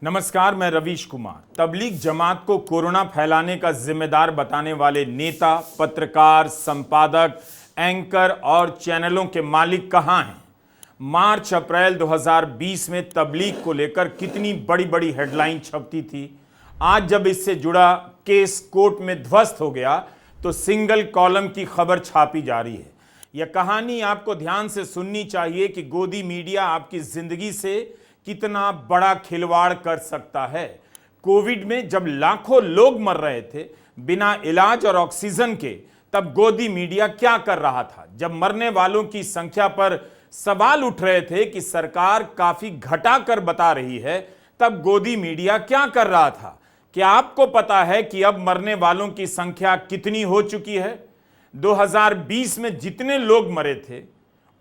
नमस्कार, मैं रवीश कुमार। तबलीग जमात को कोरोना फैलाने का जिम्मेदार बताने वाले नेता, पत्रकार, संपादक, एंकर और चैनलों के मालिक कहां हैं? मार्च अप्रैल 2020 में तबलीग को लेकर कितनी बड़ी बड़ी हेडलाइन छपती थी। आज जब इससे जुड़ा केस कोर्ट में ध्वस्त हो गया तो सिंगल कॉलम की खबर छापी जा रही है। यह कहानी आपको ध्यान से सुननी चाहिए कि गोदी मीडिया आपकी जिंदगी से कितना बड़ा खिलवाड़ कर सकता है। कोविड में जब लाखों लोग मर रहे थे बिना इलाज और ऑक्सीजन के, तब गोदी मीडिया क्या कर रहा था? जब मरने वालों की संख्या पर सवाल उठ रहे थे कि सरकार काफी घटा कर बता रही है, तब गोदी मीडिया क्या कर रहा था? क्या आपको पता है कि अब मरने वालों की संख्या कितनी हो चुकी है? 2020 में जितने लोग मरे थे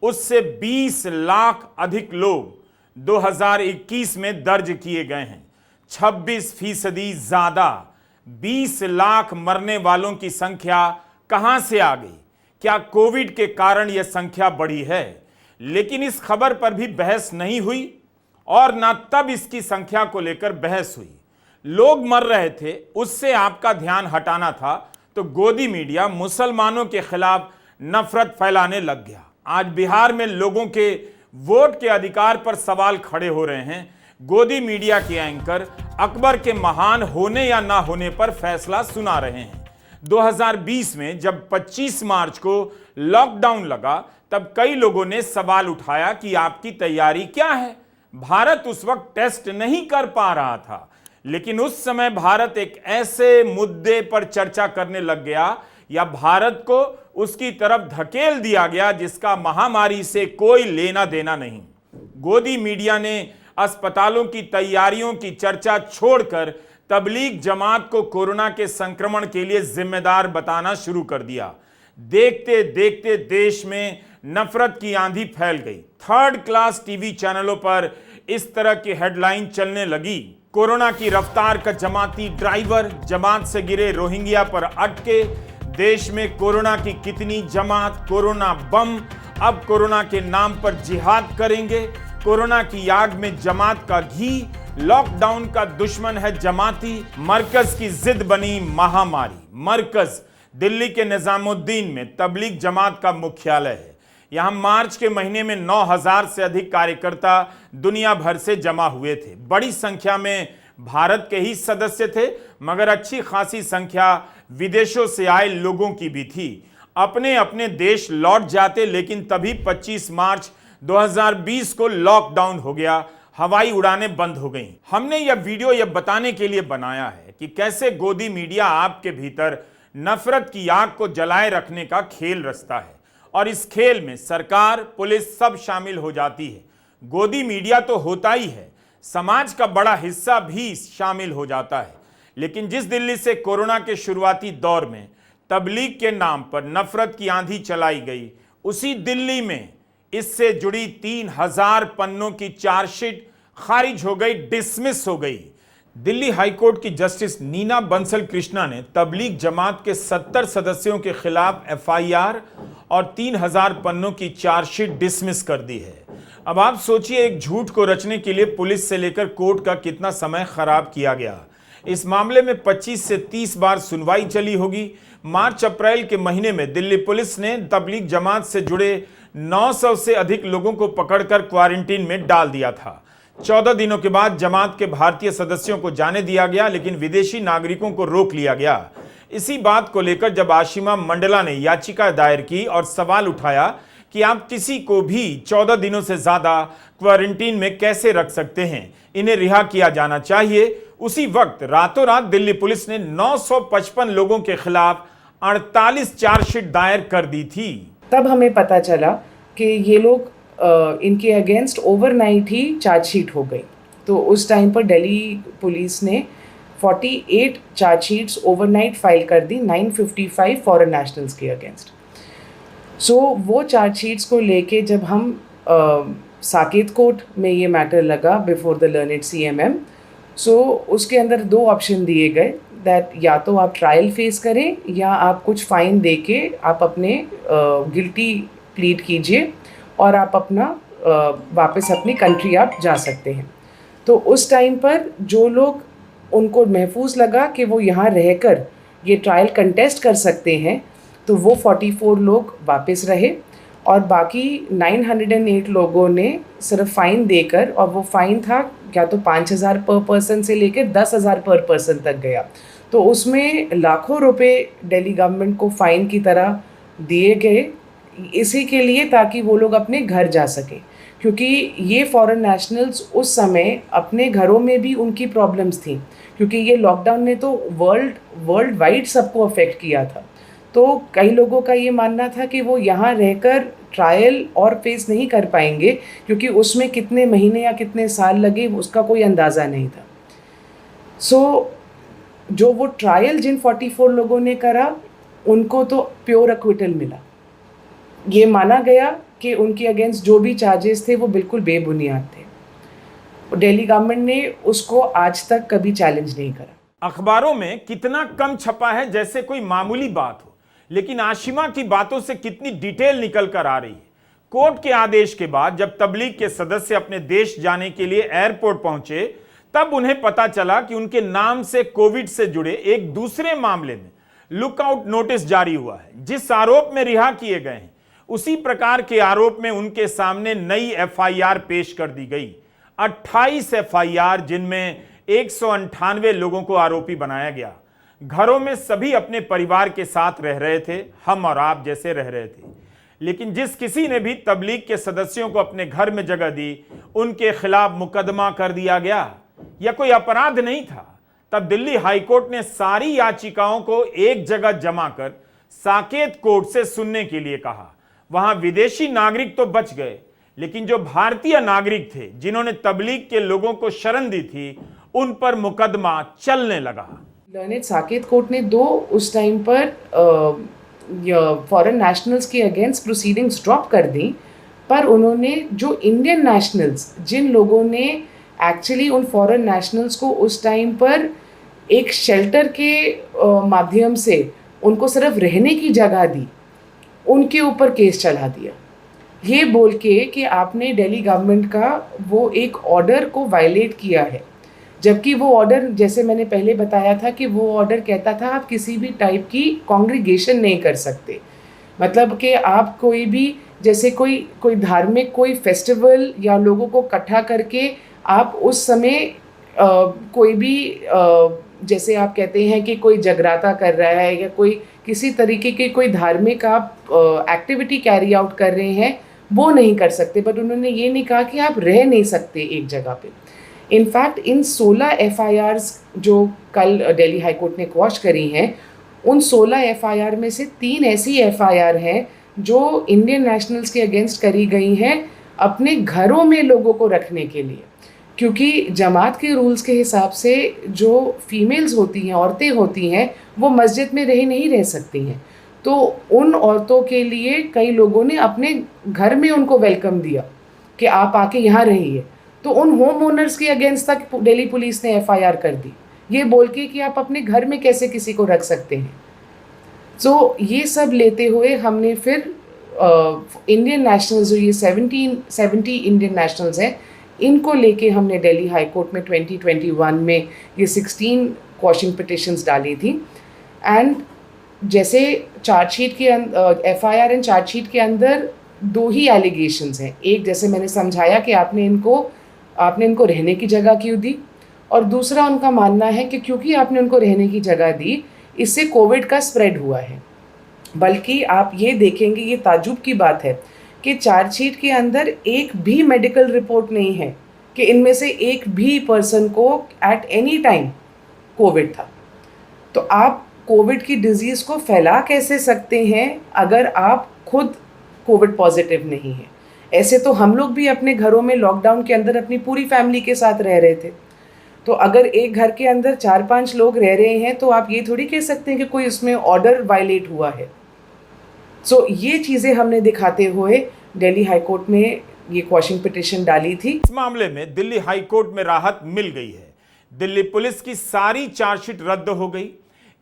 उससे 20 लाख अधिक लोग 2021 में दर्ज किए गए हैं। 26% ज्यादा। 20 लाख मरने वालों की संख्या कहां से आ गई? क्या कोविड के कारण यह संख्या बढ़ी है? लेकिन इस खबर पर भी बहस नहीं हुई और ना तब इसकी संख्या को लेकर बहस हुई। लोग मर रहे थे, उससे आपका ध्यान हटाना था, तो गोदी मीडिया मुसलमानों के खिलाफ नफरत फैलाने लग गया। आज बिहार में लोगों के वोट के अधिकार पर सवाल खड़े हो रहे हैं। गोदी मीडिया के एंकर अकबर के महान होने या ना होने पर फैसला सुना रहे हैं। 2020 में जब 25 मार्च को लॉकडाउन लगा, तब कई लोगों ने सवाल उठाया कि आपकी तैयारी क्या है? भारत उस वक्त टेस्ट नहीं कर पा रहा था, लेकिन उस समय भारत एक ऐसे मुद्दे पर चर्चा करने लग गया या भारत को उसकी तरफ धकेल दिया गया जिसका महामारी से कोई लेना देना नहीं। गोदी मीडिया ने अस्पतालों की तैयारियों की चर्चा छोड़कर तबलीग जमात को कोरोना के संक्रमण के लिए जिम्मेदार बताना शुरू कर दिया। देखते देखते देश में नफरत की आंधी फैल गई। थर्ड क्लास टीवी चैनलों पर इस तरह की हेडलाइन चलने लगी। कोरोना की रफ्तार का जमाती ड्राइवर, जमात से गिरे रोहिंग्या पर अटके, देश में कोरोना की कितनी जमात, कोरोना बम, अब कोरोना के नाम पर जिहाद करेंगे, कोरोना की आग में जमात का घी, लॉकडाउन का दुश्मन है जमाती, मरकज की जिद बनी महामारी। मरकज दिल्ली के निजामुद्दीन में तबलीग जमात का मुख्यालय है। यहां मार्च के महीने में 9,000 से अधिक कार्यकर्ता दुनिया भर से जमा हुए थे। बड़ी संख्या में भारत के ही सदस्य थे, मगर अच्छी खासी संख्या विदेशों से आए लोगों की भी थी। अपने अपने देश लौट जाते, लेकिन तभी 25 मार्च 2020 को लॉकडाउन हो गया, हवाई उड़ानें बंद हो गईं। हमने यह वीडियो यह बताने के लिए बनाया है कि कैसे गोदी मीडिया आपके भीतर नफरत की आग को जलाए रखने का खेल रचता है, और इस खेल में सरकार, पुलिस सब शामिल हो जाती है। गोदी मीडिया तो होता ही है, समाज का बड़ा हिस्सा भी शामिल हो जाता है। लेकिन जिस दिल्ली से कोरोना के शुरुआती दौर में तबलीग के नाम पर नफरत की आंधी चलाई गई, उसी दिल्ली में इससे जुड़ी 3,000 पन्नों की चार्जशीट खारिज हो गई, डिसमिस हो गई। दिल्ली हाईकोर्ट की जस्टिस नीना बंसल कृष्णा ने तबलीग जमात के 70 सदस्यों के खिलाफ एफआईआर और 3,000 पन्नों की चार्जशीट डिसमिस कर दी है। अब आप सोचिए, एक झूठ को रचने के लिए पुलिस से लेकर कोर्ट का कितना समय खराब किया गया। इस मामले में 25 से 30 बार सुनवाई चली होगी। मार्च अप्रैल के महीने में दिल्ली पुलिस ने तबलीग जमात से जुड़े 900 से अधिक लोगों को पकड़कर क्वारंटीन में डाल दिया था। 14 दिनों के बाद जमात के भारतीय सदस्यों को जाने दिया गया, लेकिन विदेशी नागरिकों को रोक लिया गया। इसी बात को लेकर जब आशिमा मंडला ने याचिका दायर की और सवाल उठाया कि आप किसी को भी 14 दिनों से ज्यादा क्वारंटीन में कैसे रख सकते हैं, इन्हें रिहा किया जाना चाहिए, उसी वक्त रातों रात दिल्ली पुलिस ने 955 लोगों के खिलाफ 48 चार्जशीट दायर कर दी थी। तब हमें पता चला कि ये लोग इनके अगेंस्ट ओवरनाइट ही चार्जशीट हो गई। तो उस टाइम पर दिल्ली पुलिस ने 48 चार्जशीट्स ओवरनाइट फाइल कर दी 955 फॉरेन नेशनल्स के अगेंस्ट। सो वो चार्जशीट्स को लेके जब हम साकेत कोर्ट में ये मैटर लगा बिफोर द लर्नेड सीएमएम, सो उसके अंदर 2 ऑप्शन दिए गए दैट या तो आप ट्रायल फेस करें या आप कुछ फाइन दे के आप अपने गिल्टी प्लीड कीजिए और आप अपना वापस अपनी कंट्री आप जा सकते हैं। तो उस टाइम पर जो लोग उनको महफूज लगा कि वो यहाँ रहकर ये ट्रायल कंटेस्ट कर सकते हैं, तो वो 44 लोग वापस रहे और बाकी 908 लोगों ने सिर्फ फ़ाइन देकर, और वो फ़ाइन था क्या तो 5,000 पर पर्सन से लेकर 10,000 पर पर्सन तक गया। तो उसमें लाखों रुपए दिल्ली गवर्नमेंट को फ़ाइन की तरह दिए गए, इसी के लिए ताकि वो लोग अपने घर जा सकें, क्योंकि ये फॉरेन नेशनल्स उस समय अपने घरों में भी उनकी प्रॉब्लम्स थी, क्योंकि ये लॉकडाउन ने तो वर्ल्ड वाइड सबको अफेक्ट किया था। तो कई लोगों का ये मानना था कि वो यहाँ रहकर ट्रायल और फेस नहीं कर पाएंगे, क्योंकि उसमें कितने महीने या कितने साल लगे उसका कोई अंदाज़ा नहीं था। जो वो ट्रायल जिन 44 लोगों ने करा, उनको तो प्योर एक्विटल मिला। ये माना गया कि उनके अगेंस्ट जो भी चार्जेस थे वो बिल्कुल बेबुनियाद थे। दिल्ली गवर्नमेंट ने उसको आज तक कभी चैलेंज नहीं करा। अखबारों में कितना कम छपा है जैसे कोई मामूली बात हो, लेकिन आशिमा की बातों से कितनी डिटेल निकल कर आ रही है। कोर्ट के आदेश के बाद जब तबलीग के सदस्य अपने देश जाने के लिए एयरपोर्ट पहुंचे, तब उन्हें पता चला कि उनके नाम से कोविड से जुड़े एक दूसरे मामले में लुकआउट नोटिस जारी हुआ है। जिस आरोप में रिहा किए गए हैं, उसी प्रकार के आरोप में उनके सामने नई एफआईआर पेश कर दी गई। 28 एफआईआर, जिनमें 198 लोगों को आरोपी बनाया गया। घरों में सभी अपने परिवार के साथ रह रहे थे, हम और आप जैसे रह रहे थे। लेकिन जिस किसी ने भी तबलीग के सदस्यों को अपने घर में जगह दी, उनके खिलाफ मुकदमा कर दिया गया। यह कोई अपराध नहीं था। तब दिल्ली हाईकोर्ट ने सारी याचिकाओं को एक जगह जमा कर साकेत कोर्ट से सुनने के लिए कहा। वहां विदेशी नागरिक तो बच गए, लेकिन जो भारतीय नागरिक थे, जिन्होंने तबलीग के लोगों को शरण दी थी, उन पर मुकदमा चलने लगा। लर्नेड साकेत कोर्ट ने उस टाइम पर फॉरेन नेशनल्स के अगेंस्ट प्रोसीडिंग्स ड्रॉप कर दी, पर उन्होंने जो इंडियन नेशनल्स, जिन लोगों ने एक्चुअली उन फॉरेन नेशनल्स को उस टाइम पर एक शेल्टर के माध्यम से उनको सिर्फ रहने की जगह दी, उनके ऊपर केस चला दिया, ये बोल के कि आपने दिल्ली गवर्नमेंट का वो एक ऑर्डर को वायलेट किया है। जबकि वो ऑर्डर, जैसे मैंने पहले बताया था, कि वो ऑर्डर कहता था आप किसी भी टाइप की कॉन्ग्रीगेशन नहीं कर सकते। मतलब कि आप कोई भी, जैसे कोई धार्मिक कोई फेस्टिवल या लोगों को इकट्ठा करके आप उस समय कोई भी जैसे आप कहते हैं कि कोई जगराता कर रहा है या कोई किसी तरीके की कोई धार्मिक आप एक्टिविटी कैरी आउट कर रहे हैं, वो नहीं कर सकते। बट उन्होंने ये नहीं कहा कि आप रह नहीं सकते एक जगह पे। इनफैक्ट इन 16 एफआईआर्स जो कल दिल्ली हाई कोर्ट ने क्वॉश करी हैं, उन 16 एफआईआर में से 3 ऐसी एफआईआर हैं जो इंडियन नेशनल्स के अगेंस्ट करी गई हैं अपने घरों में लोगों को रखने के लिए, क्योंकि जमात के रूल्स के हिसाब से जो फीमेल्स होती हैं, औरतें होती हैं, वो मस्जिद में नहीं रह सकती हैं। तो उन औरतों के लिए कई लोगों ने अपने घर में उनको वेलकम दिया कि आप आके यहाँ रहिए। तो उन होम ओनर्स के अगेंस्ट तक दिल्ली पुलिस ने एफआईआर कर दी, ये बोल के कि आप अपने घर में कैसे किसी को रख सकते हैं। तो ये सब लेते हुए हमने फिर इंडियन नेशनल्स, जो ये 70 इंडियन नेशनल्स हैं, इनको लेके हमने दिल्ली हाई कोर्ट में 2021 में ये 16 क्वॉशिंग पिटिशंस डाली थी। एंड जैसे चार्जशीट के एफआईआर एंड चार्जशीट के अंदर 2 ही एलिगेशंस हैं। एक, जैसे मैंने समझाया कि आपने इनको रहने की जगह क्यों दी, और दूसरा उनका मानना है कि क्योंकि आपने उनको रहने की जगह दी, इससे कोविड का स्प्रेड हुआ है। बल्कि आप ये देखेंगे, ये ताज्जुब की बात है कि चार्जशीट के अंदर एक भी मेडिकल रिपोर्ट नहीं है कि इनमें से एक भी पर्सन को एट एनी टाइम कोविड था। तो आप कोविड की डिजीज़ को फैला कैसे सकते हैं अगर आप खुद कोविड पॉजिटिव नहीं हैं? ऐसे तो हम लोग भी अपने घरों में लॉकडाउन के अंदर अपनी पूरी फैमिली के साथ रह रहे थे। तो अगर एक घर के अंदर 4-5 लोग रह रहे हैं, तो आप ये थोड़ी कह सकते हैं कि कोई उसमें ऑर्डर वायलेट हुआ है। सो ये चीज़ें हमने दिखाते हुए दिल्ली हाई कोर्ट में ये क्वॉशिंग पिटिशन डाली थी। इस मामले में दिल्ली हाई कोर्ट में राहत मिल गई है। दिल्ली पुलिस की सारी चार्जशीट रद्द हो गई।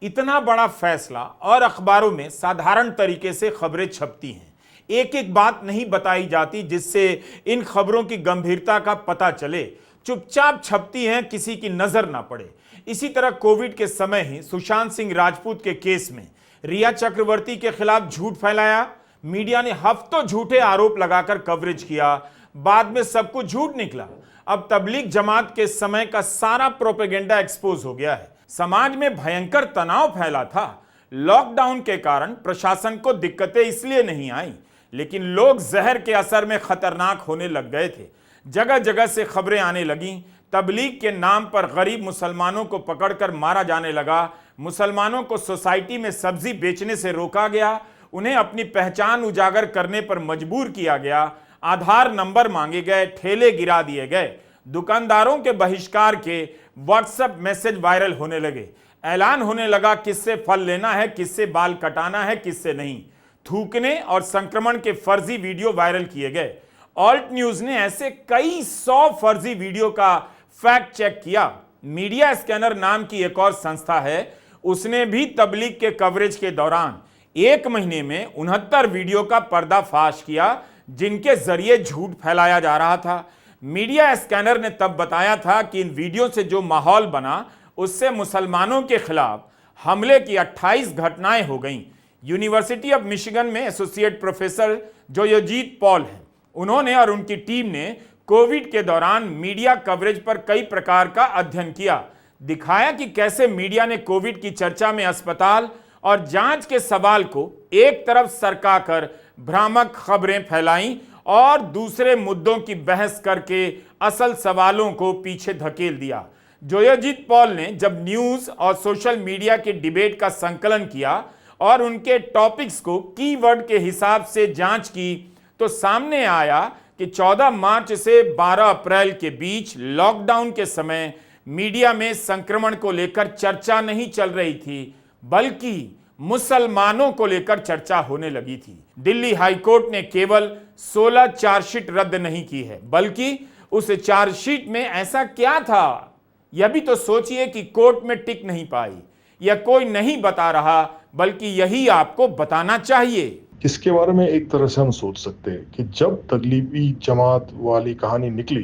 इतना बड़ा फैसला, और अखबारों में साधारण तरीके से खबरें छपती हैं, एक एक बात नहीं बताई जाती जिससे इन खबरों की गंभीरता का पता चले। चुपचाप छपती हैं, किसी की नजर ना पड़े। इसी तरह कोविड के समय ही सुशांत सिंह राजपूत के केस में रिया चक्रवर्ती के खिलाफ झूठ फैलाया। मीडिया ने हफ्तों झूठे आरोप लगाकर कवरेज किया, बाद में सब कुछ झूठ निकला। अब तबलीग जमात के समय का सारा प्रोपेगेंडा एक्सपोज हो गया है। समाज में भयंकर तनाव फैला था। लॉकडाउन के कारण प्रशासन को दिक्कतें इसलिए नहीं आई, लेकिन लोग जहर के असर में खतरनाक होने लग गए थे। जगह जगह से खबरें आने लगीं, तबलीग के नाम पर गरीब मुसलमानों को पकड़कर मारा जाने लगा, मुसलमानों को सोसाइटी में सब्जी बेचने से रोका गया, उन्हें अपनी पहचान उजागर करने पर मजबूर किया गया, आधार नंबर मांगे गए, ठेले गिरा दिए गए, दुकानदारों के बहिष्कार के व्हाट्सएप मैसेज वायरल होने लगे, ऐलान होने लगा किससे फल लेना है, किससे बाल कटाना है, किससे नहीं। थूकने और संक्रमण के फर्जी वीडियो वायरल किए गए। ऑल्ट न्यूज ने ऐसे कई 100 फर्जी वीडियो का फैक्ट चेक किया। मीडिया स्कैनर नाम की एक और संस्था है, उसने भी तबलीग के कवरेज के दौरान 1 महीने में 69 वीडियो का पर्दाफाश किया, जिनके जरिए झूठ फैलाया जा रहा था। मीडिया स्कैनर ने तब बताया था कि इन वीडियो से जो माहौल बना, उससे मुसलमानों के खिलाफ हमले की 28 घटनाएं हो गईं। यूनिवर्सिटी ऑफ मिशिगन में एसोसिएट प्रोफेसर जोयोजीत पॉल हैं। उन्होंने और उनकी टीम ने कोविड के दौरान मीडिया कवरेज पर कई प्रकार का अध्ययन किया, दिखाया कि कैसे मीडिया ने कोविड की चर्चा में अस्पताल और जांच के सवाल को एक तरफ सरकाकर भ्रामक खबरें फैलाईं और दूसरे मुद्दों की बहस करके असल सवालों को पीछे धकेल दिया। जोयोजीत पॉल ने जब न्यूज और सोशल मीडिया के डिबेट का संकलन किया और उनके टॉपिक्स को कीवर्ड के हिसाब से जांच की, तो सामने आया कि 14 मार्च से 12 अप्रैल के बीच लॉकडाउन के समय मीडिया में संक्रमण को लेकर चर्चा नहीं चल रही थी, बल्कि मुसलमानों को लेकर चर्चा होने लगी थी। दिल्ली हाईकोर्ट ने केवल 16 चार्जशीट रद्द नहीं की है, बल्कि उस चार्जशीट में ऐसा क्या था, यह भी तो सोचिए कि कोर्ट में टिक नहीं पाई। यह कोई नहीं बता रहा, बल्कि यही आपको बताना चाहिए। इसके बारे में एक तरह से हम सोच सकते हैं कि जब तबलीगी जमात वाली कहानी निकली,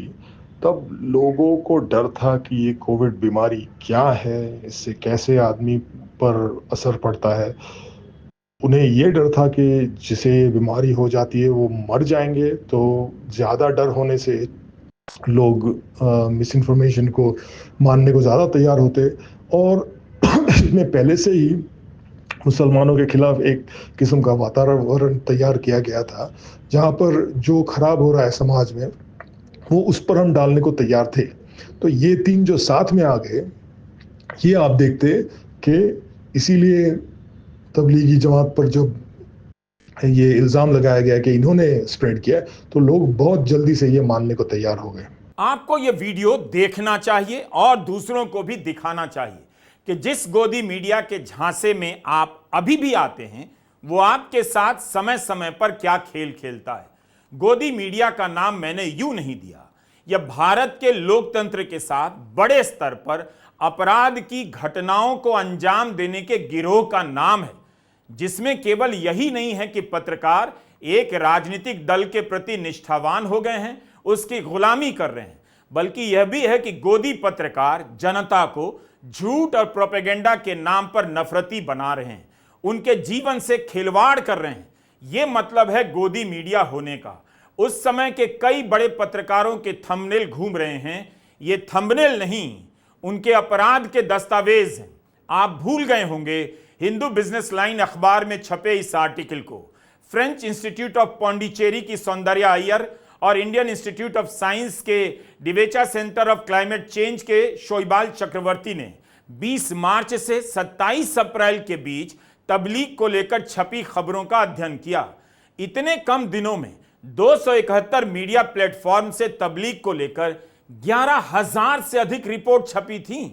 तब लोगों को डर था कि ये कोविड बीमारी क्या है, इससे कैसे आदमी पर असर पड़ता है। उन्हें ये डर था कि जिसे बीमारी हो जाती है वो मर जाएंगे, तो ज़्यादा डर होने से लोग मिस इन्फॉर्मेशन को मानने को ज़्यादा तैयार होते, और इसमें पहले से ही मुसलमानों के खिलाफ एक किस्म का वातावरण तैयार किया गया था, जहाँ पर जो खराब हो रहा है समाज में वो उस पर हम डालने को तैयार थे। तो ये तीन जो साथ में आ गए, ये आप देखते कि इसीलिए तबलीगी जमात पर जब ये इल्ज़ाम लगाया गया कि इन्होंने स्प्रेड किया, तो लोग बहुत जल्दी से ये मानने को तैयार हो गए। आपको ये वीडियो देखना चाहिए और दूसरों को भी दिखाना चाहिए कि जिस गोदी मीडिया के झांसे में आप अभी भी आते हैं, वो आपके साथ समय समय पर क्या खेल खेलता है। गोदी मीडिया का नाम मैंने यूं नहीं दिया, यह भारत के लोकतंत्र के साथ बड़े स्तर पर अपराध की घटनाओं को अंजाम देने के गिरोह का नाम है, जिसमें केवल यही नहीं है कि पत्रकार एक राजनीतिक दल के प्रति निष्ठावान हो गए हैं, उसकी गुलामी कर रहे हैं, बल्कि यह भी है कि गोदी पत्रकार जनता को झूठ और प्रोपेगेंडा के नाम पर नफरती बना रहे हैं, उनके जीवन से खिलवाड़ कर रहे हैं। यह मतलब है गोदी मीडिया होने का। उस समय के कई बड़े पत्रकारों के थंबनेल घूम रहे हैं, ये थंबनेल नहीं, उनके अपराध के दस्तावेज हैं। आप भूल गए होंगे हिंदू बिजनेस लाइन अखबार में छपे इस आर्टिकल को। फ्रेंच इंस्टीट्यूट ऑफ पौंडीचेरी की सौंदर्या अय्यर और इंडियन इंस्टीट्यूट ऑफ साइंस के डिवेचा सेंटर ऑफ क्लाइमेट चेंज के शोइबाल चक्रवर्ती ने 20 मार्च से 27 अप्रैल के बीच तबलीग को लेकर छपी खबरों का अध्ययन किया। इतने कम दिनों में 271 मीडिया प्लेटफॉर्म से तबलीग को लेकर 11,000 से अधिक रिपोर्ट छपी थी।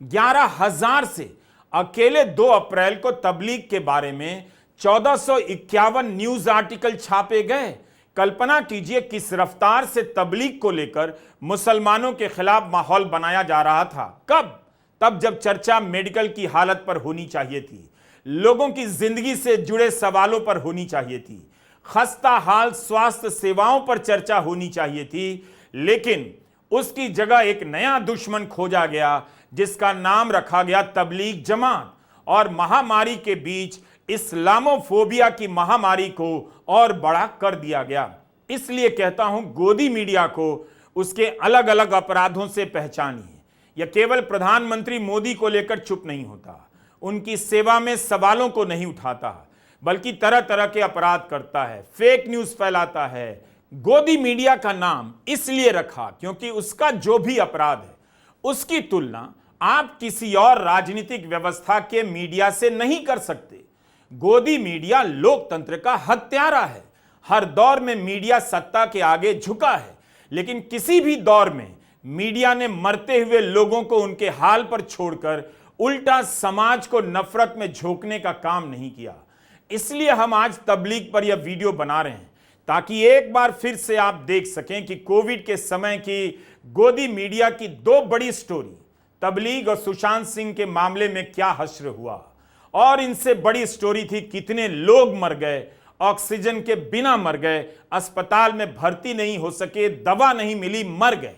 11,000 से। अकेले 2 अप्रैल को तबलीग के बारे में 1451 न्यूज आर्टिकल छापे गए। कल्पना कीजिए किस रफ्तार से तबलीग को लेकर मुसलमानों के खिलाफ माहौल बनाया जा रहा था। कब? तब जब चर्चा मेडिकल की हालत पर होनी चाहिए थी, लोगों की जिंदगी से जुड़े सवालों पर होनी चाहिए थी, खस्ता हाल स्वास्थ्य सेवाओं पर चर्चा होनी चाहिए थी। लेकिन उसकी जगह एक नया दुश्मन खोजा गया जिसका नाम रखा गया तबलीग जमात, और महामारी के बीच इस्लामोफोबिया की महामारी को और बड़ा कर दिया गया। इसलिए कहता हूं, गोदी मीडिया को उसके अलग अलग अपराधों से पहचानिए। यह केवल प्रधानमंत्री मोदी को लेकर चुप नहीं होता, उनकी सेवा में सवालों को नहीं उठाता, बल्कि तरह तरह के अपराध करता है, फेक न्यूज फैलाता है। गोदी मीडिया का नाम इसलिए रखा क्योंकि उसका जो भी अपराध है उसकी तुलना आप किसी और राजनीतिक व्यवस्था के मीडिया से नहीं कर सकते। गोदी मीडिया लोकतंत्र का हत्यारा है। हर दौर में मीडिया सत्ता के आगे झुका है, लेकिन किसी भी दौर में मीडिया ने मरते हुए लोगों को उनके हाल पर छोड़कर उल्टा समाज को नफरत में झोंकने का काम नहीं किया। इसलिए हम आज तबलीग पर यह वीडियो बना रहे हैं, ताकि एक बार फिर से आप देख सकें कि कोविड के समय की गोदी मीडिया की दो बड़ी स्टोरी, तबलीग और सुशांत सिंह के मामले में क्या हश्र हुआ, और इनसे बड़ी स्टोरी थी कितने लोग मर गए, ऑक्सीजन के बिना मर गए, अस्पताल में भर्ती नहीं हो सके, दवा नहीं मिली, मर गए।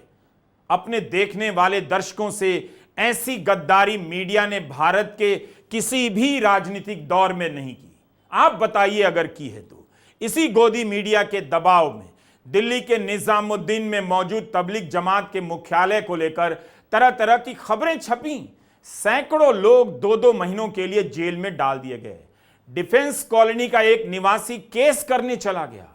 अपने देखने वाले दर्शकों से ऐसी गद्दारी मीडिया ने भारत के किसी भी राजनीतिक दौर में नहीं की। आप बताइए अगर की है तो। इसी गोदी मीडिया के दबाव में दिल्ली के निजामुद्दीन में मौजूद तबलीग जमात के मुख्यालय को लेकर तरह तरह की खबरें छपी। सैकड़ों लोग 2-2 महीनों के लिए जेल में डाल दिए गए। डिफेंस कॉलोनी का एक निवासी केस करने चला गया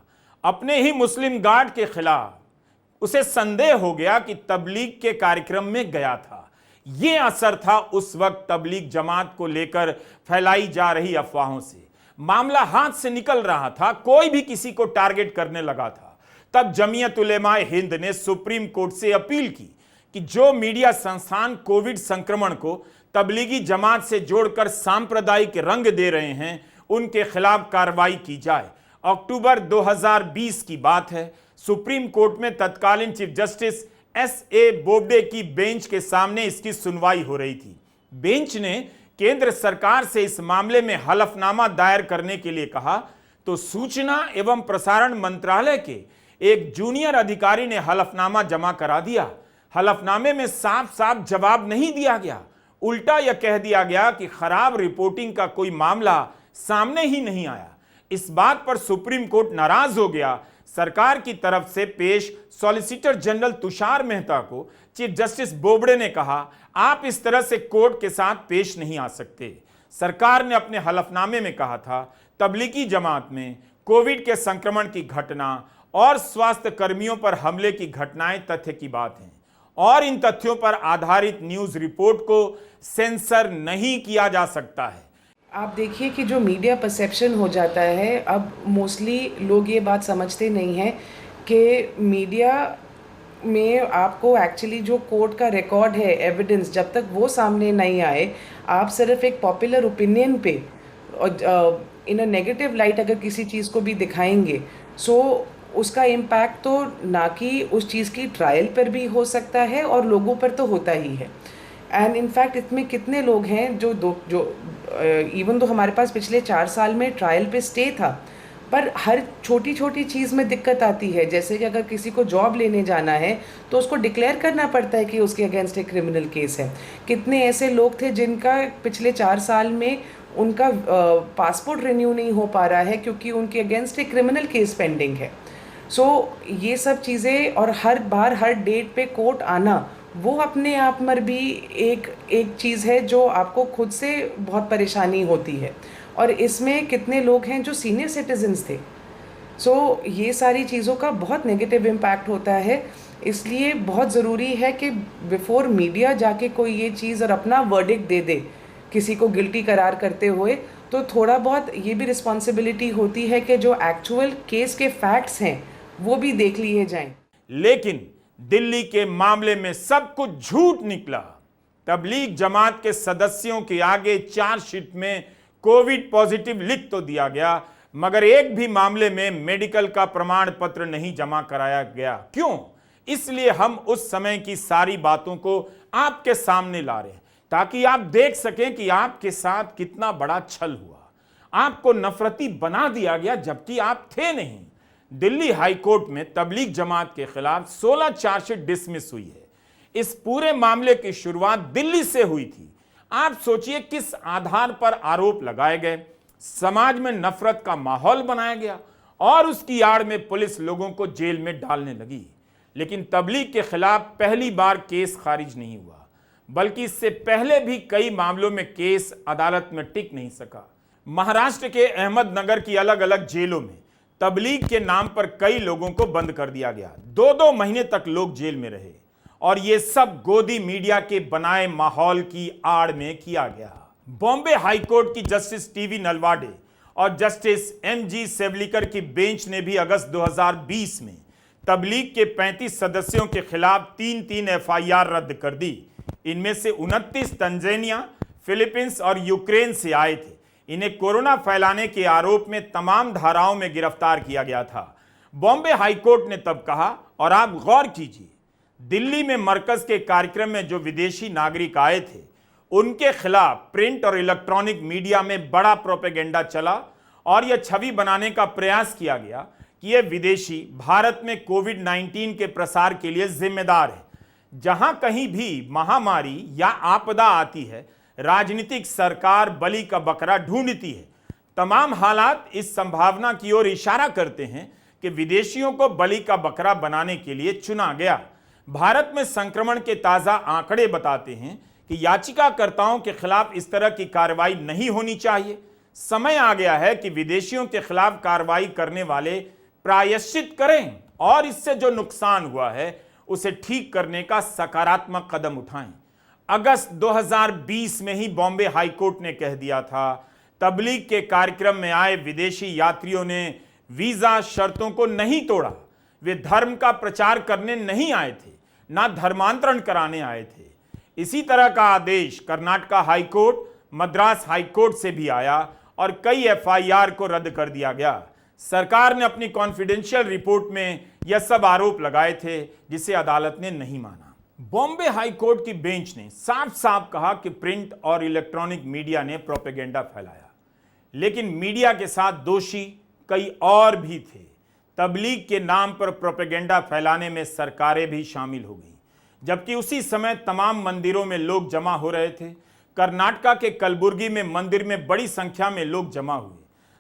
अपने ही मुस्लिम गार्ड के खिलाफ। उसे संदेह हो गया कि तबलीग के कार्यक्रम में गया था। यह असर था उस वक्त तबलीग जमात को लेकर फैलाई जा रही अफवाहों से। मामला हाथ से निकल रहा था, कोई भी किसी को टारगेट करने लगा था। तब जमीयत उलेमाए हिंद ने सुप्रीम कोर्ट से अपील की कि जो मीडिया संस्थान कोविड संक्रमण को तबलीगी जमात से जोड़कर सांप्रदायिक रंग दे रहे हैं, उनके खिलाफ कार्रवाई की जाए। अक्टूबर 2020 की बात है। सुप्रीम कोर्ट में तत्कालीन चीफ जस्टिस एस.ए. बोबडे की बेंच के सामने इसकी सुनवाई हो रही थी। बेंच ने केंद्र सरकार से इस मामले में हलफनामा दायर करने के लिए कहा, तो सूचना एवं प्रसारण मंत्रालय के एक जूनियर अधिकारी ने हलफनामा जमा करा दिया। हलफनामे में साफ साफ जवाब नहीं दिया गया, उल्टा यह कह दिया गया कि खराब रिपोर्टिंग का कोई मामला सामने ही नहीं आया। इस बात पर सुप्रीम कोर्ट नाराज हो गया। सरकार की तरफ से पेश सॉलिसिटर जनरल तुषार मेहता को चीफ जस्टिस बोबडे ने कहा, आप इस तरह से कोर्ट के साथ पेश नहीं आ सकते। सरकार ने अपने हलफनामे में कहा था, तबलीगी जमात में कोविड के संक्रमण की घटना और स्वास्थ्य कर्मियों पर हमले की घटनाएं तथ्य की बात हैं, और इन तथ्यों पर आधारित न्यूज रिपोर्ट को सेंसर नहीं किया जा सकता है। आप देखिए कि जो मीडिया परसेप्शन हो जाता है, अब मोस्टली लोग ये बात समझते नहीं हैं कि मीडिया में आपको एक्चुअली जो कोर्ट का रिकॉर्ड है, एविडेंस, जब तक वो सामने नहीं आए, आप सिर्फ एक पॉपुलर ओपिनियन पे और इन अ नेगेटिव लाइट अगर किसी चीज़ को भी दिखाएंगे, सो उसका इम्पैक्ट तो ना कि उस चीज़ की ट्रायल पर भी हो सकता है और लोगों पर तो होता ही है। एंड इनफैक्ट इसमें कितने लोग हैं जो इवन तो हमारे पास पिछले 4 साल में ट्रायल पे स्टे था, पर हर छोटी छोटी चीज़ में दिक्कत आती है। जैसे कि अगर किसी को जॉब लेने जाना है तो उसको डिक्लेयर करना पड़ता है कि उसके अगेंस्ट एक क्रिमिनल केस है। कितने ऐसे लोग थे जिनका पिछले 4 साल में उनका पासपोर्ट रिन्यू नहीं हो पा रहा है क्योंकि उनके अगेंस्ट एक क्रिमिनल केस पेंडिंग है। सो ये सब चीज़ें, और हर बार हर डेट पे कोर्ट आना, वो अपने आप में भी एक चीज़ है जो आपको खुद से बहुत परेशानी होती है। और इसमें कितने लोग हैं जो सीनियर सिटीजन्स थे। सो ये सारी चीज़ों का बहुत नेगेटिव इम्पैक्ट होता है। इसलिए बहुत ज़रूरी है कि बिफोर मीडिया जाके कोई ये चीज़ और अपना वर्डिक्ट दे दे किसी को गिल्टी करार करते हुए, तो थोड़ा बहुत ये भी रिस्पॉन्सिबिलिटी होती है कि जो एक्चुअल केस के फैक्ट्स हैं वो भी देख लिए जाएं। लेकिन दिल्ली के मामले में सब कुछ झूठ निकला। तबलीग जमात के सदस्यों के आगे चार्जशीट में कोविड पॉजिटिव लिख तो दिया गया, मगर एक भी मामले में मेडिकल का प्रमाण पत्र नहीं जमा कराया गया। क्यों? इसलिए हम उस समय की सारी बातों को आपके सामने ला रहे हैं, ताकि आप देख सकें कि आपके साथ कितना बड़ा छल हुआ। आपको नफरती बना दिया गया जबकि आप थे नहीं। दिल्ली हाई कोर्ट में तबलीग जमात के खिलाफ 16 चार्जशीट डिसमिस हुई है। इस पूरे मामले की शुरुआत दिल्ली से हुई थी। आप सोचिए किस आधार पर आरोप लगाए गए, समाज में नफरत का माहौल बनाया गया और उसकी आड़ में पुलिस लोगों को जेल में डालने लगी। लेकिन तबलीग के खिलाफ पहली बार केस खारिज नहीं हुआ, बल्कि इससे पहले भी कई मामलों में केस अदालत में टिक नहीं सका। महाराष्ट्र के अहमदनगर की अलग अलग जेलों में तबलीग के नाम पर कई लोगों को बंद कर दिया गया। 2-2 महीने तक लोग जेल में रहे और ये सब गोदी मीडिया के बनाए माहौल की आड़ में किया गया। बॉम्बे हाई कोर्ट की जस्टिस टीवी नलवाडे और जस्टिस एमजी सेवलिकर की बेंच ने भी अगस्त 2020 में तबलीग के 35 सदस्यों के खिलाफ 3-3 एफआईआर रद्द कर दी। इनमें से 29 तंजानिया, फिलीपींस और यूक्रेन से आए थे। इन्हें कोरोना फैलाने के आरोप में तमाम धाराओं में गिरफ्तार किया गया था। बॉम्बे हाई कोर्ट ने तब कहा, और आप गौर कीजिए, दिल्ली में मरकज के कार्यक्रम में जो विदेशी नागरिक आए थे उनके खिलाफ प्रिंट और इलेक्ट्रॉनिक मीडिया में बड़ा प्रोपेगेंडा चला और यह छवि बनाने का प्रयास किया गया कि ये विदेशी भारत में कोविड-19 के प्रसार के लिए जिम्मेदार है। जहां कहीं भी महामारी या आपदा आती है, राजनीतिक सरकार बलि का बकरा ढूंढती है। तमाम हालात इस संभावना की ओर इशारा करते हैं कि विदेशियों को बलि का बकरा बनाने के लिए चुना गया। भारत में संक्रमण के ताजा आंकड़े बताते हैं कि याचिकाकर्ताओं के खिलाफ इस तरह की कार्रवाई नहीं होनी चाहिए। समय आ गया है कि विदेशियों के खिलाफ कार्रवाई करने वाले प्रायश्चित करें और इससे जो नुकसान हुआ है उसे ठीक करने का सकारात्मक कदम उठाएं। अगस्त 2020 में ही बॉम्बे हाई कोर्ट ने कह दिया था, तबलीग के कार्यक्रम में आए विदेशी यात्रियों ने वीजा शर्तों को नहीं तोड़ा। वे धर्म का प्रचार करने नहीं आए थे, ना धर्मांतरण कराने आए थे। इसी तरह का आदेश Karnataka high court, Madras high court से भी आया और कई एफआईआर को रद्द कर दिया गया। सरकार ने अपनी कॉन्फिडेंशियल रिपोर्ट में यह सब आरोप लगाए थे जिसे अदालत ने नहीं माना। बॉम्बे हाई कोर्ट की बेंच ने साफ साफ कहा कि प्रिंट और इलेक्ट्रॉनिक मीडिया ने प्रोपेगेंडा फैलाया, लेकिन मीडिया के साथ दोषी कई और भी थे। तबलीग के नाम पर प्रोपेगेंडा फैलाने में सरकारें भी शामिल हो गईं, जबकि उसी समय तमाम मंदिरों में लोग जमा हो रहे थे। कर्नाटका के कलबुर्गी में मंदिर में बड़ी संख्या में लोग जमा हुए।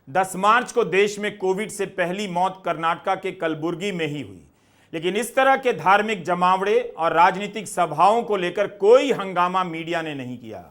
10 मार्च को देश में कोविड से पहली मौत कर्नाटका के कलबुर्गी में ही हुई। लेकिन इस तरह के धार्मिक जमावड़े और राजनीतिक सभाओं को लेकर कोई हंगामा मीडिया ने नहीं किया।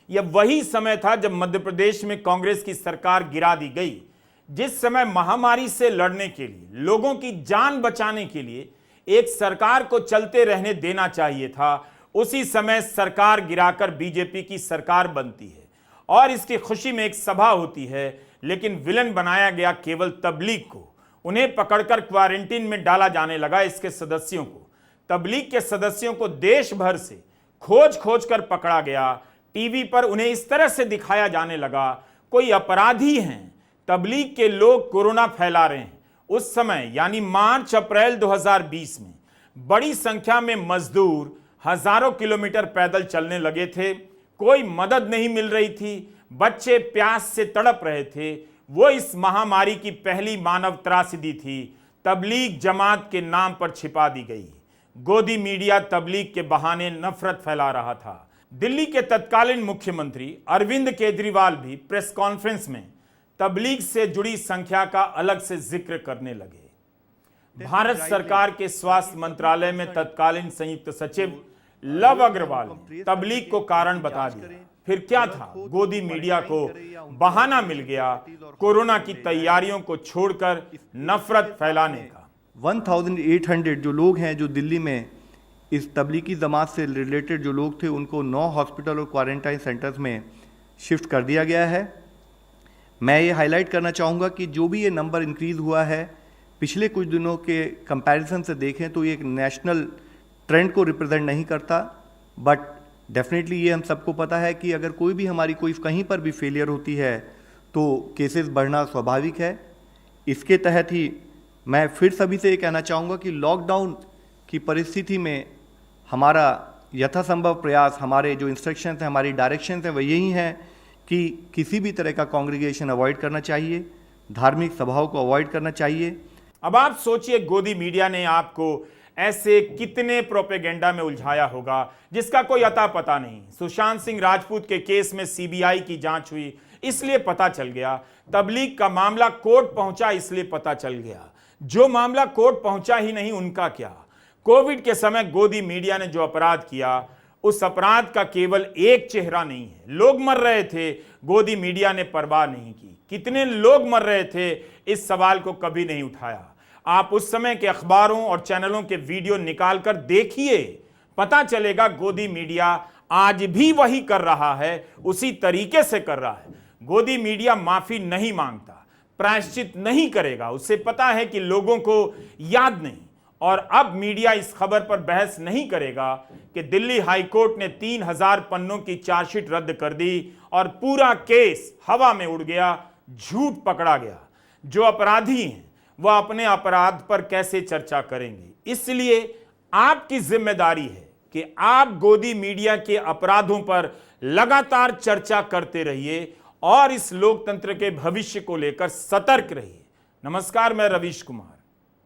यह वही समय था जब मध्य प्रदेश में कांग्रेस की सरकार गिरा दी गई। जिस समय महामारी से लड़ने के लिए, लोगों की जान बचाने के लिए एक सरकार को चलते रहने देना चाहिए था, उसी समय सरकार गिराकर बीजेपी की सरकार बनती है और इसकी खुशी में एक सभा होती है। लेकिन विलन बनाया गया केवल तबलीग को। उन्हें पकड़कर क्वारंटीन में डाला जाने लगा। इसके सदस्यों को, तबलीग के सदस्यों को देश भर से खोज खोज कर पकड़ा गया। टीवी पर उन्हें इस तरह से दिखाया जाने लगा कोई अपराधी हैं, तबलीग के लोग कोरोना फैला रहे हैं। उस समय यानी मार्च अप्रैल 2020 में बड़ी संख्या में मजदूर हजारों किलोमीटर पैदल चलने लगे थे। कोई मदद नहीं मिल रही थी, बच्चे प्यास से तड़प रहे थे। वो इस महामारी की पहली मानव त्रासदी थी, तबलीग जमात के नाम पर छिपा दी गई। गोदी मीडिया तबलीग के बहाने नफरत फैला रहा था। दिल्ली के तत्कालीन मुख्यमंत्री अरविंद केजरीवाल भी प्रेस कॉन्फ्रेंस में तबलीग से जुड़ी संख्या का अलग से जिक्र करने लगे। भारत सरकार के स्वास्थ्य मंत्रालय में तत्कालीन संयुक्त सचिव लव अग्रवाल ने तबलीग को कारण बता दिया। फिर क्या था, गोदी मीडिया को बहाना मिल गया कोरोना की तैयारियों को छोड़कर नफरत फैलाने का। 1800 जो लोग हैं जो दिल्ली में इस तबलीगी जमात से रिलेटेड जो लोग थे उनको 9 हॉस्पिटल और क्वारंटाइन सेंटर्स में शिफ्ट कर दिया गया है। मैं ये हाईलाइट करना चाहूँगा कि जो भी ये नंबर इंक्रीज़ हुआ है पिछले कुछ दिनों के कंपैरिजन से देखें तो ये एक नेशनल ट्रेंड को रिप्रेजेंट नहीं करता, बट डेफिनेटली ये हम सबको पता है कि अगर कोई भी हमारी कोई कहीं पर भी फेलियर होती है तो केसेस बढ़ना स्वाभाविक है। इसके तहत ही मैं फिर सभी से ये कहना चाहूँगा कि लॉकडाउन की परिस्थिति में हमारा यथासंभव प्रयास, हमारे जो इंस्ट्रक्शंस हैं, हमारी डायरेक्शंस हैं, वह यही हैं कि किसी भी तरह का कॉन्ग्रीगेशन अवॉइड करना चाहिए, धार्मिक सभाओं को अवॉइड करना चाहिए। अब आप सोचिए गोदी मीडिया ने आपको ऐसे कितने प्रोपेगेंडा में उलझाया होगा जिसका कोई अता पता नहीं। सुशांत सिंह राजपूत के केस में सीबीआई की जांच हुई इसलिए पता चल गया, तबलीग का मामला कोर्ट पहुंचा इसलिए पता चल गया। जो मामला कोर्ट पहुंचा ही नहीं उनका क्या। कोविड के समय गोदी मीडिया ने जो अपराध किया उस अपराध का केवल एक चेहरा नहीं है। लोग मर रहे थे, गोदी मीडिया ने परवाह नहीं की। कितने लोग मर रहे थे इस सवाल को कभी नहीं उठाया। आप उस समय के अखबारों और चैनलों के वीडियो निकालकर देखिए, पता चलेगा गोदी मीडिया आज भी वही कर रहा है, उसी तरीके से कर रहा है। गोदी मीडिया माफी नहीं मांगता, प्रायश्चित नहीं करेगा। उसे पता है कि लोगों को याद नहीं। और अब मीडिया इस खबर पर बहस नहीं करेगा कि दिल्ली हाईकोर्ट ने 3000 पन्नों की चार्जशीट रद्द कर दी और पूरा केस हवा में उड़ गया, झूठ पकड़ा गया। जो अपराधी हैं वह अपने अपराध पर कैसे चर्चा करेंगे। इसलिए आपकी जिम्मेदारी है कि आप गोदी मीडिया के अपराधों पर लगातार चर्चा करते रहिए और इस लोकतंत्र के भविष्य को लेकर सतर्क रहिए। नमस्कार, मैं रवीश कुमार।